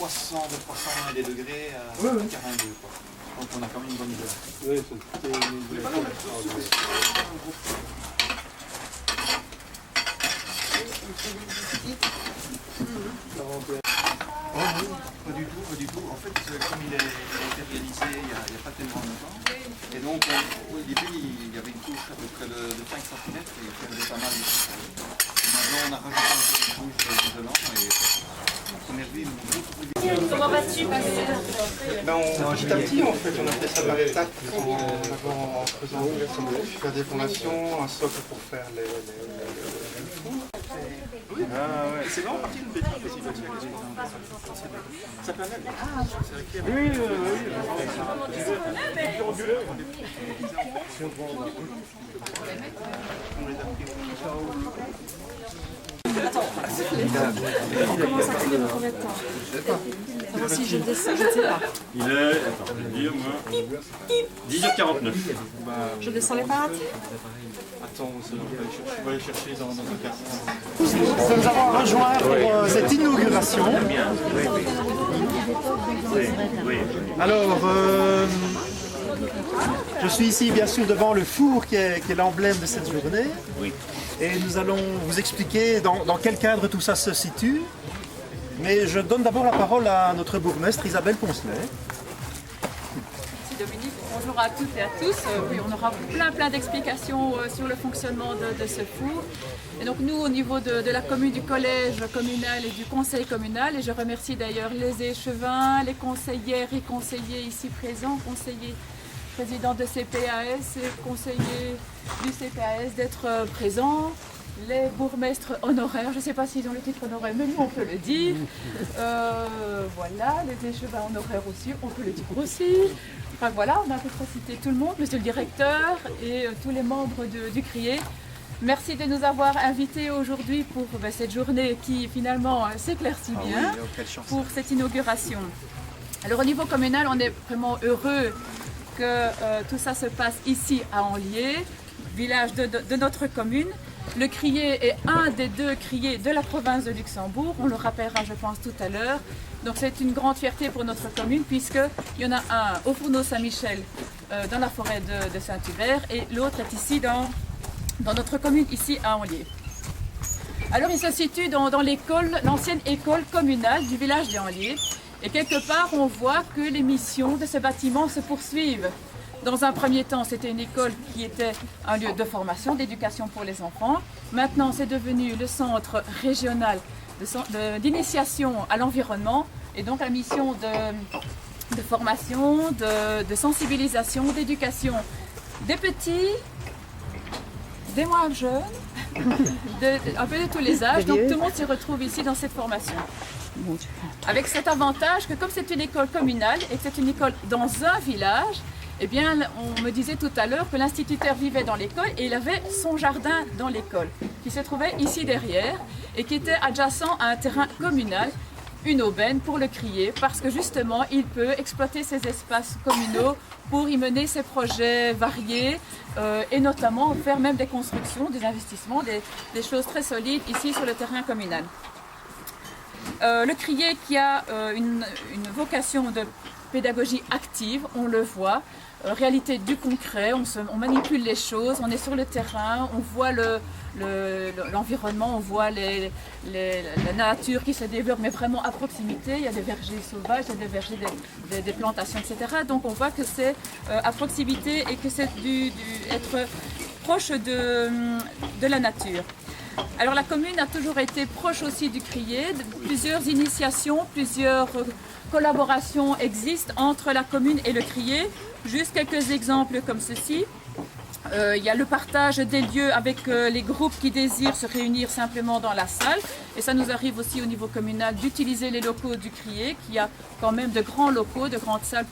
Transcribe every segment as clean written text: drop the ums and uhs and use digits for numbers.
320 des degrés à 42, quoi. Donc on a quand même une bonne idée. Oui, c'était une idée. Pas du tout. En fait, comme il a été réalisé il n'y a pas tellement longtemps, et donc au début il y avait une couche à peu près de 5 cm et il faisait pas mal. Maintenant on a rajouté un peu de couche d'isolant et la première vie Comment vas-tu, Petit à petit, en fait, on a fait ça par étapes en faisant faire des fondations, un socle pour faire les fours. Ah ouais, c'est vraiment parti d'une bêtise possible. Ça permet. Oui. Comment ça fait combien de temps? Moi aussi je descends, je ne sais pas. Il est, attends, je vais dire moi, 10h49. Je descends les pattes. Attends, je vais aller chercher dans un casque. Nous avons rejoint pour cette inauguration. Alors, je suis ici bien sûr devant le four qui est l'emblème de cette journée. Oui. Et nous allons vous expliquer dans quel cadre tout ça se situe. Mais je donne d'abord la parole à notre bourgmestre Isabelle Poncelet. Merci Dominique, bonjour à toutes et à tous. Oui, on aura plein d'explications sur le fonctionnement de ce four. Et donc nous, au niveau de la commune, du collège communal et du conseil communal, et je remercie d'ailleurs les échevins, les conseillères et conseillers ici présents, conseillers présidents de CPAS et conseillers du CPAS d'être présents. Les bourgmestres honoraires, je ne sais pas s'ils ont le titre honoraire, mais nous on peut le dire. Voilà, les échevins honoraires aussi, on peut le dire aussi. Enfin voilà, on a à peu près cité tout le monde, monsieur le directeur et tous les membres du CRIE. Merci de nous avoir invités aujourd'hui pour cette journée qui finalement s'éclaircit bien pour cette inauguration. Alors au niveau communal, on est vraiment heureux que tout ça se passe ici à Anlier, village de notre commune. Le crier est un des 2 criers de la province de Luxembourg, on le rappellera je pense tout à l'heure. Donc c'est une grande fierté pour notre commune puisqu'il y en a un au Fourneau Saint-Michel dans la forêt de Saint-Hubert et l'autre est ici dans notre commune, ici à Anlier. Alors il se situe dans l'ancienne école communale du village d'Anlier et quelque part on voit que les missions de ce bâtiment se poursuivent. Dans un premier temps, c'était une école qui était un lieu de formation, d'éducation pour les enfants. Maintenant, c'est devenu le centre régional d'initiation à l'environnement et donc la mission de formation, de sensibilisation, d'éducation des petits, des moins jeunes, un peu de tous les âges. Donc tout le monde s'y retrouve ici dans cette formation. Avec cet avantage que comme c'est une école communale et que c'est une école dans un village, eh bien, on me disait tout à l'heure que l'instituteur vivait dans l'école et il avait son jardin dans l'école, qui se trouvait ici derrière et qui était adjacent à un terrain communal, une aubaine pour le crier, parce que justement, il peut exploiter ces espaces communaux pour y mener ses projets variés et notamment faire même des constructions, des investissements, des choses très solides ici sur le terrain communal. Le crier qui a une vocation de pédagogie active, on le voit, réalité du concret, on manipule les choses, on est sur le terrain, on voit l'environnement, on voit la nature qui se développe, mais vraiment à proximité. Il y a des vergers sauvages, il y a des vergers, des plantations, etc. Donc on voit que c'est à proximité et que c'est être proche de la nature. Alors la commune a toujours été proche aussi du crier, plusieurs initiations, plusieurs collaborations existent entre la commune et le crier. Juste quelques exemples comme ceci. Il y a le partage des lieux avec les groupes qui désirent se réunir simplement dans la salle. Et ça nous arrive aussi au niveau communal d'utiliser les locaux du crier, qui a quand même de grands locaux, de grandes salles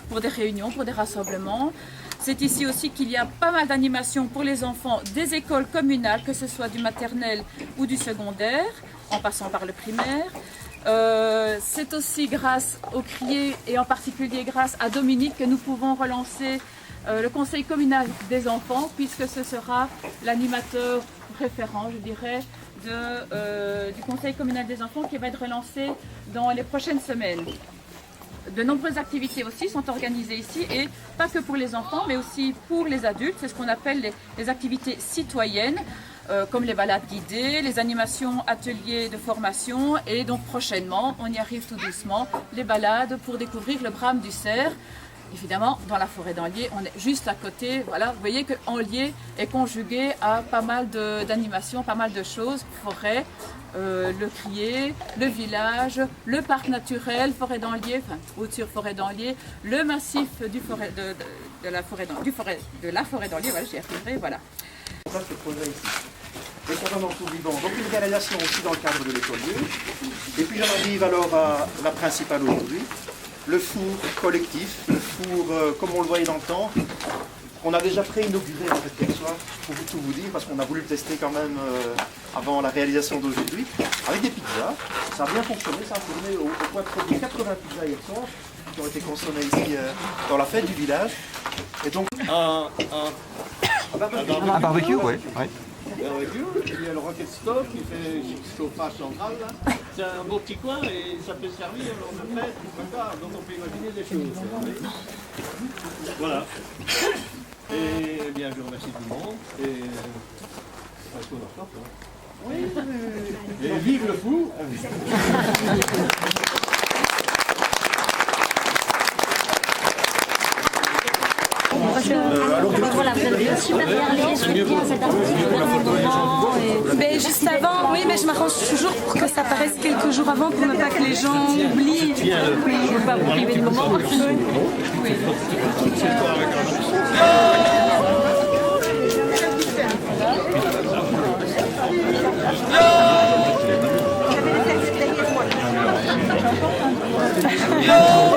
pour des réunions, pour des rassemblements. C'est ici aussi qu'il y a pas mal d'animations pour les enfants des écoles communales, que ce soit du maternel ou du secondaire, en passant par le primaire. C'est aussi grâce au crier et en particulier grâce à Dominique que nous pouvons relancer le conseil communal des enfants, puisque ce sera l'animateur référent, je dirais, du Conseil communal des enfants qui va être relancé dans les prochaines semaines. De nombreuses activités aussi sont organisées ici, et pas que pour les enfants, mais aussi pour les adultes. C'est ce qu'on appelle les activités citoyennes, comme les balades guidées, les animations, ateliers de formation, et donc prochainement, on y arrive tout doucement, les balades pour découvrir le brame du cerf. Évidemment, dans la forêt d'Anlier, on est juste à côté. Voilà, vous voyez que Anlier est conjugué à pas mal d'animations, pas mal de choses. Forêt, le crier, le village, le parc naturel, forêt d'Anlier, enfin, Haute-sur forêt d'Anlier, le massif de la forêt d'Anlier, voilà, j'y arriverai, voilà. Ça, c'est projet ici. Les contenants tout vivants. Donc une réalisation aussi dans le cadre de l'école. Et puis j'en arrive alors à la principale aujourd'hui. Le four collectif, le four comme on le voyait dans le temps, qu'on a déjà pré-inauguré en fait hier soir, pour tout vous dire, parce qu'on a voulu le tester quand même avant la réalisation d'aujourd'hui, avec des pizzas. Ça a bien fonctionné, ça a tourné au point de produire 80 pizzas hier soir, qui ont été consommées ici dans la fête du village. Et donc Un barbecue, oui. barbecue, il y a le rocket stove qui fait chauffage central là. C'est un beau petit coin et ça peut servir lors de fête, donc on peut imaginer des choses. Voilà. Et bien je remercie tout le monde et parce qu'on en sort, hein. Oui. Et vive le fou. Voilà, vous avez super bien allé, je suis bien cet après-midi. Juste avant, oui, mais je m'arrange toujours pour que ça paraisse quelques jours avant pour ne pas que les gens oublient. Oui, je ne veux pas vous priver du moment. Oui.